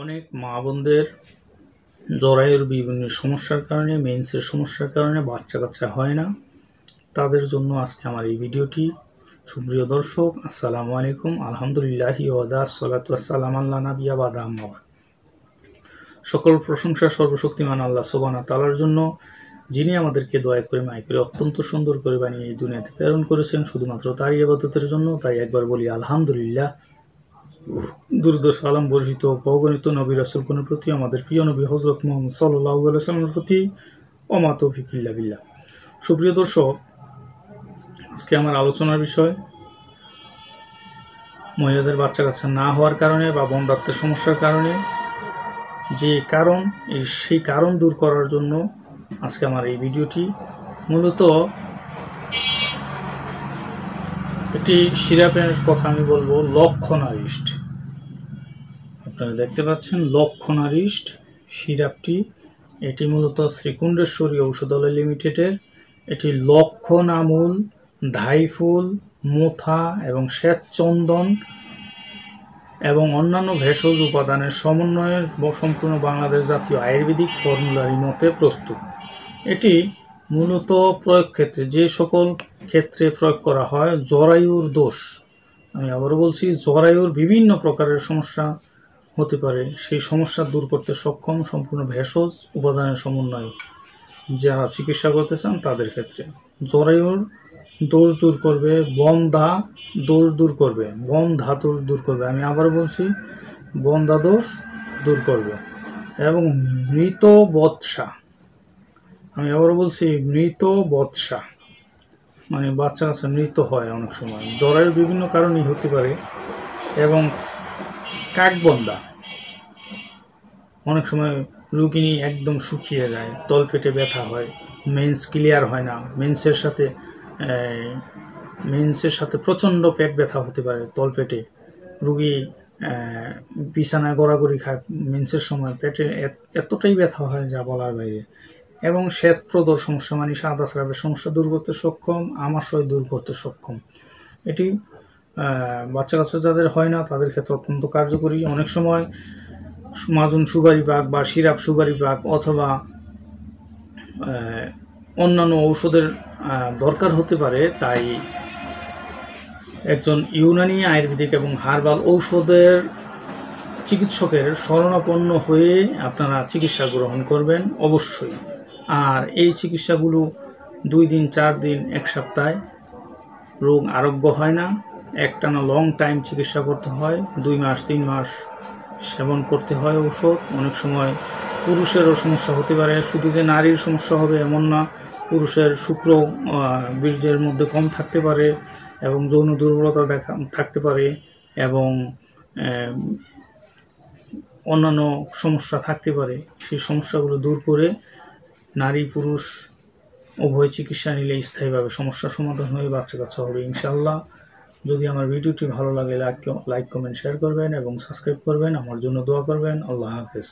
অনেক মা বোনদের জরায়ুর বিভিন্ন সমস্যার কারণে মেন্সের সমস্যার কারণে বাচ্চা হয় না। তাদের জন্য আজকে আমার এই ভিডিওটি। সুপ্রিয় দর্শক, আসসালামু আলাইকুম। আলহামদুলিল্লাহি ওয়াদা সালাতু ওয়াসসালামু আলা নাবিয়্যা বাদা আম্মা বাদ। সকল প্রশংসা সর্বশক্তিমান আল্লাহ সুবহানাহু ওয়া তাআলার জন্য, যিনি আমাদেরকে দয়া করে মায়া করে অত্যন্ত সুন্দর করে বানিয়ে এই দুনিয়াতে প্রেরণ করেছেন শুধুমাত্র তারই ইবাদতের জন্য। তাই একবার বলি আলহামদুলিল্লাহ। দুরূদ ও সালাম বর্ষিত অগণিত নবী রাসূলগণের প্রতি, আমাদের প্রিয় নবী হযরত মুহাম্মদ সাল্লাল্লাহু আলাইহি ওয়াসাল্লামের প্রতি। ওমা তৌফিক ইল্লা বিল্লাহ। সুপ্রিয় দর্শক, আজকে আমার আলোচনার বিষয় মহিলাদের বাচ্চা না হওয়ার কারণে বা বন্ধ্যাত্বের সমস্যার কারণে যে কারণ, সেই কারণ দূর করার জন্য আজকে আমার এই ভিডিওটি। মূলত একটি সিরাপের কথা আমি বলবো, লক্ষণারিস্ট। আপনারা দেখতে পাচ্ছেন লক্ষণারিস্ট সিরাপটি। এটি মূলত শ্রীকুণ্ডেশ্বরী ঔষধালয় লিমিটেডের। এটি লক্ষণ আমুল, ধাইফুল, মোথা এবং শ্বেতচন্দন এবং অন্যান্য ভেষজ উপাদানের সমন্বয়ে সম্পূর্ণ বাংলাদেশ জাতীয় আয়ুর্বেদিক ফর্মুলারি মতে প্রস্তুত। এটি মূলত প্রয়োগ ক্ষেত্রে, যে সকল ক্ষেত্রে প্রয়োগ করা হয়, জরায়ুর দোষ, আমি আবারও বলছি, জরায়ুর বিভিন্ন প্রকারের সমস্যা হতে পারে, সেই সমস্যা দূর করতে সক্ষম সম্পূর্ণ ভেষজ উপাদানের সমন্বয়ে যারা চিকিৎসা করতে চান তাদের ক্ষেত্রে। জরায়ুর দোষ দূর করবে, বন্ধা দোষ দূর করবে, বন্ধা দোষ দূর করবে, আমি আবারও বলছি, বন্ধা দোষ দূর করবে। এবং মৃত বৎসা, আমি আবারও বলছি, মৃত বৎসা মানে বাচ্চা মৃত হয় অনেক সময়, জরায়ুর বিভিন্ন কারণেই হতে পারে। এবং কাকবন্ধা, অনেক সময় রোগিনী একদম শুকিয়ে যায়, তলপেটে ব্যথা হয়, মেন্স ক্লিয়ার হয় না, মেন্সের সাথে প্রচণ্ড পেট ব্যথা হতে পারে, তলপেটে রোগী বিছানায় গড়াগড়ি খায় মেন্সের সময়, পেটে এতটাই ব্যথা হয় যা বলার বাইরে। এবং শ্বেতপ্রদর সমস্যা মানে সাদা স্রাবের সমস্যা দূর করতে সক্ষম, আমাশয় দূর করতে সক্ষম। এটি বাচ্চা যাদের হয় না তাদের ক্ষেত্রে অত্যন্ত কার্যকরী। অনেক সময় মাজুন সুপারি পাক বা সিরাপ সুপারি পাক অথবা অন্যান্য ঔষধের দরকার হতে পারে। তাই একজন ইউনানি আয়ুর্বেদিক এবং হার্বাল ঔষধের চিকিৎসকের শরণাপন্ন হয়ে আপনারা চিকিৎসা গ্রহণ করবেন অবশ্যই। আর এই চিকিৎসাগুলো 2 দিন 4 দিন 1 সপ্তাহে রোগ আরোগ্য হয় না, একটানা লং টাইম চিকিৎসা করতে হয়, 2 মাস 3 মাস সেবন করতে হয় ঔষধ। অনেক সময় পুরুষেরও সমস্যা হতে পারে, শুধু যে নারীর সমস্যা হবে এমন না, পুরুষের শুক্র বীর্যের মধ্যে কম থাকতে পারে এবং যৌন দুর্বলতা থাকতে পারে এবং অন্যান্য সমস্যা থাকতে পারে। সেই সমস্যাগুলো দূর করে নারী পুরুষ উভয় চিকিৎসা নিলে স্থায়ীভাবে সমস্যার সমাধান হয়ে বাচ্চা হবে ইনশাআল্লাহ। যদি আমার ভিডিওটি ভালো লাগে লাইক কমেন্ট শেয়ার করবেন এবং সাবস্ক্রাইব করবেন, আমার জন্য দোয়া করবেন। আল্লাহ হাফেজ।